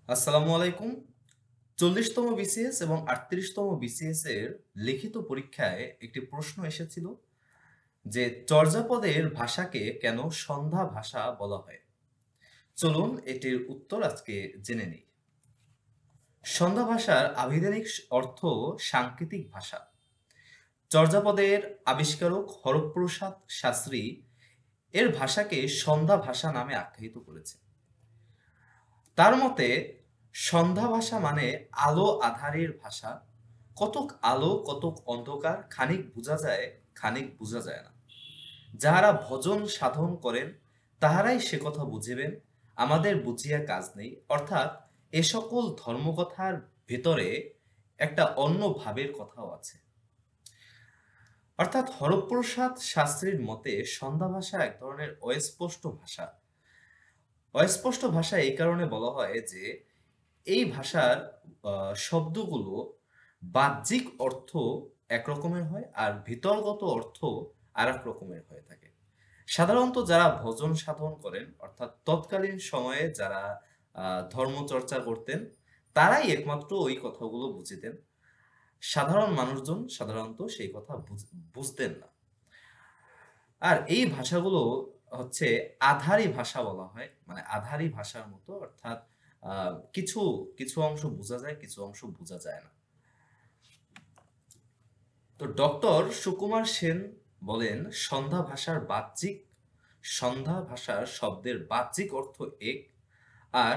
আসসালামু আলাইকুম। 40তম বিসিএস এবং 38তম বিসিএস এর লিখিত পরীক্ষায় একটি প্রশ্ন এসেছিল যে চর্যাপদের ভাষাকে কেন সন্ধ্যা ভাষা বলা হয়? চলুন এটির উত্তর আজকে জেনে নিই। সন্ধ্যা ভাষার আভিধানিক অর্থ সাংকেতিক ভাষা। চর্যাপদের আবিষ্কারক হরপ্রসাদ শাস্ত্রী এর ভাষাকে সন্ধ্যা ভাষা নামে আখ্যায়িত করেছে। তার মতে সন্ধ্যা ভাষা মানে আলো আঁধারির ভাষা। কতক আলো কতক অন্ধকার, খানিক বুঝা যায় খানিক বুঝা যায় না। যাহারা ভজন সাধন করেন তাহারাই সে কথা বুঝিবেন, আমাদের বুঝিয়া কাজ নেই। অর্থাৎ এ সকল ধর্মকথার ভেতরে একটা অন্য ভাবের কথাও আছে। অর্থাৎ হরপ্রসাদ শাস্ত্রীর মতে সন্ধ্যা ভাষা এক ধরনের অস্পষ্ট ভাষা। অস্পষ্ট ভাষা এই কারণে বলা হয় যে এই ভাষার শব্দগুলো বাহ্যিক অর্থ একরকমের হয় আর ভিতরগত অর্থ আরেক রকমের হয়ে থাকে। সাধারণত যারা ভজন সাধন করেন অর্থাৎ তৎকালীন সময়ে যারা ধর্মচর্চা করতেন তারাই একমাত্র ওই কথাগুলো বুঝিতেন। সাধারণ মানুষজন সাধারণত সেই কথা বুঝতেন না। আর এই ভাষাগুলো হচ্ছে আধারি ভাষা বলা হয়। মানে আধারি ভাষার মতো, অর্থাৎ কিছু, কিছু অংশ বুঝা যায়, কিছু অংশ বুঝা যায় না। তো ডক্টর সুকুমার সেন বলেন, সন্ধ্যা ভাষার শব্দের বাহ্যিক অর্থ এক, আর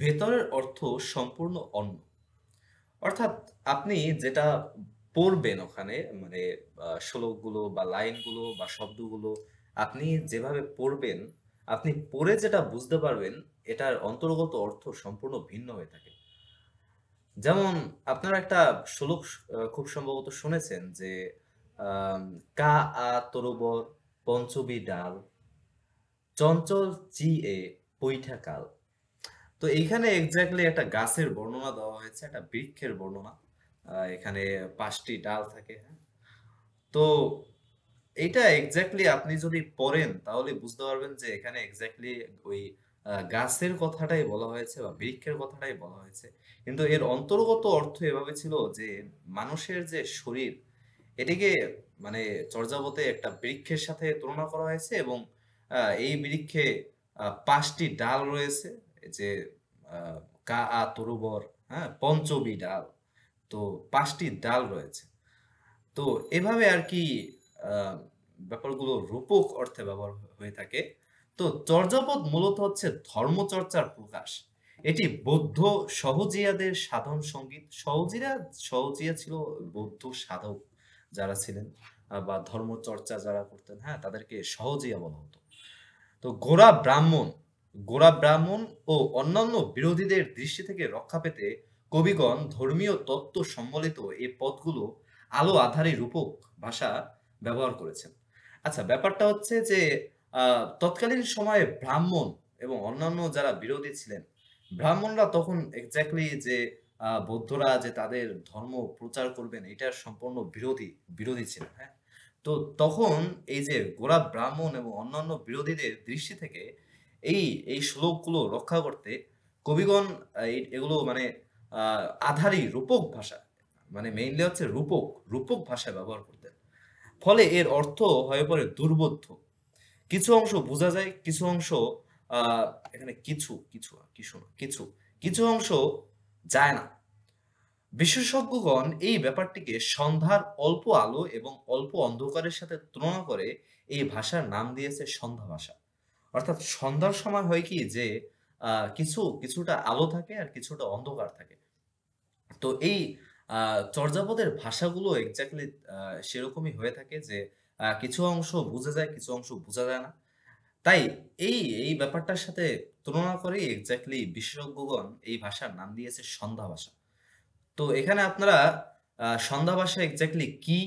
ভেতরের অর্থ সম্পূর্ণ অন্য। অর্থাৎ আপনি যেটা পড়বেন ওখানে, মানে শ্লোকগুলো বা লাইনগুলো বা শব্দগুলো আপনি যেভাবে পড়বেন, আপনি পড়ে যেটা বুঝতে পারবেন, এটার অন্তর্গত অর্থ সম্পূর্ণ ভিন্ন হয়ে থাকে। যেমন আপনারা একটা শ্লোক খুব সম্ভবত শুনেছেন যে আম কা আ তরুবর পঞ্চবী ডাল চঞ্চল এ পৈঠা কাল। তো এইখানে এক্স্যাক্টলি একটা গাছের বর্ণনা দেওয়া হয়েছে, একটা বৃক্ষের বর্ণনা। এখানে ৫টি ডাল থাকে, হ্যাঁ? তো এইটা এক্স্যাক্টলি আপনি যদি পড়েন তাহলে বুঝতে পারবেন যে এখানে এক্স্যাক্টলি ওই গাছের কথাটাই বলা হয়েছে বা বৃক্ষের কথাটাই বলা হয়েছে। কিন্তু এর অন্তর্গত অর্থ এভাবে ছিল যে মানুষের যে শরীর, এটিকে মানে চর্যাপদে একটা বৃক্ষের সাথে তুলনা করা হয়েছে এবং এই বৃক্ষে ৫টি ডাল রয়েছে। এই যে আ কা আ তরুবর, হ্যাঁ? পঞ্চবী ডাল। তো ৫টি ডাল রয়েছে। তো এভাবে আরকি আ ব্যাপারগুলো রূপক অর্থে ব্যবহার হয়ে থাকে। তো চর্যাপদ মূলত হচ্ছে ধর্মচর্চার প্রকাশ। এটি বৌদ্ধ সহজিয়াদের সাধন সঙ্গীত। সহজিয়া ছিল বৌদ্ধ সাধক যারা ছিলেন বা ধর্মচর্চা যারা করতেন, হ্যাঁ? তাদেরকে সহজিয়া বলা হতো। তো গোঁড়া ব্রাহ্মণ ও অন্যান্য বিরোধীদের দৃষ্টি থেকে রক্ষা পেতে কবিগণ ধর্মীয় তত্ত্ব সম্বলিত এই পদগুলো আলো আঁধারি রূপক ভাষা ব্যবহার করেছেন। আচ্ছা, ব্যাপারটা হচ্ছে যে তৎকালীন সময়ে ব্রাহ্মণ এবং অন্যান্য যারা বিরোধী ছিলেন, ব্রাহ্মণরা তখন এক্সাক্টলি যে বৌদ্ধরা যে তাদের ধর্ম প্রচার করবেন এটার সম্পূর্ণ বিরোধী ছিলেন, হ্যাঁ? তো তখন এই যে গোঁড়া ব্রাহ্মণ এবং অন্যান্য বিরোধীদের দৃষ্টি থেকে এই, এই শ্লোকগুলো রক্ষা করতে কবিগণ এগুলো মানে আ আধারী রূপক ভাষা, মানে মেইনলি হচ্ছে রূপক ভাষা ব্যবহার করতেন। ফলে এর অর্থ হয়ে পড়ে দুর্বোধ্য। কিছু অংশ বুঝা যায়, কিছু অংশ আ এখানে কিছু অংশ যায় না। বিশেষজ্ঞগণ এই ব্যাপারটিকে সন্ধ্যার অল্প আলো এবং অল্প অন্ধকারের সাথে তুলনা করে এই ভাষার নাম দিয়েছে সন্ধ্যা ভাষা। অর্থাৎ সন্ধ্যার সময় হয় কি যে কিছুটা আলো থাকে আর কিছুটা অন্ধকার থাকে। তো এই আ চর্যাপদের ভাষাগুলো এক্সাক্টলি আ সেরকমই হয়ে থাকে যে কিছু অংশ বুঝা যায়, কিছু অংশ বুঝা যায় না। তাই এই ব্যাপারটার সাথে তুলনা করেই এক্সাক্টলি বিশেষজ্ঞগণ এই ভাষার নাম দিয়েছে সন্ধ্যা ভাষা। তো এখানে আপনারা সন্ধ্যা ভাষা এক্সাক্টলি কি?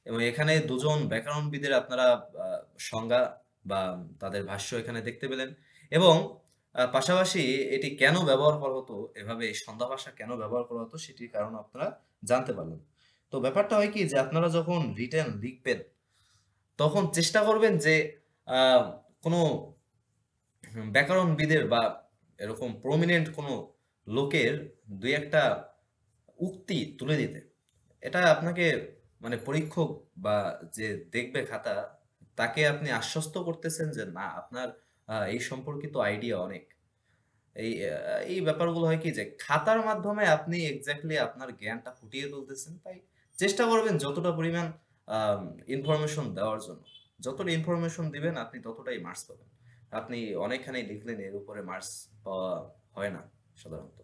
এবং এখানে ২ জন ব্যাকরণবিদের আপনারা আ সংজ্ঞা বা তাদের ভাষ্য এখানে দেখতে পেলেন এবং পাশাপাশি এটি কেন ব্যবহার করা হতো, এভাবে এই সন্ধ্যা ভাষা কেন ব্যবহার করা হতো সেটির কারণ আপনারা জানতে পারলেন। তো ব্যাপারটা হয় কি যে আপনারা যখন রিটেন লিখবেন তখন চেষ্টা করবেন যে আ কোনো ব্যাকরণবিদের বা এরকম প্রমিনেন্ট কোনো লোকের দুই একটা উক্তি তুলে দিতে, এটা আপনাকে মানে পরীক্ষক বা যে দেখবে খাতা, তাকে আপনি আশ্বস্ত করতেছেন যে না, আপনার এই সম্পর্কিত আইডিয়া অনেক। এই ব্যাপারগুলো হয় কি যে খাতার মাধ্যমে আপনি এক্স্যাক্টলি আপনার জ্ঞানটা ফুটিয়ে তুলতেছেন, তাই চেষ্টা করবেন যতটা পরিমাণ ইনফরমেশন দেওয়ার জন্য। যতটা ইনফরমেশন দিবেন আপনি ততটাই মার্কস পাবেন। আপনি অনেকখানি লিখলেন, এর উপরে মার্কস পাওয়া হয় না সাধারণত।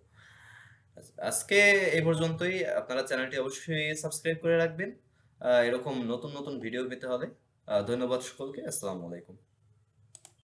আজকে এই পর্যন্তই। আপনারা চ্যানেলটি অবশ্যই সাবস্ক্রাইব করে রাখবেন এরকম নতুন নতুন ভিডিও পেতে হলে। ধন্যবাদ সকলকে। আসসালামু আলাইকুম।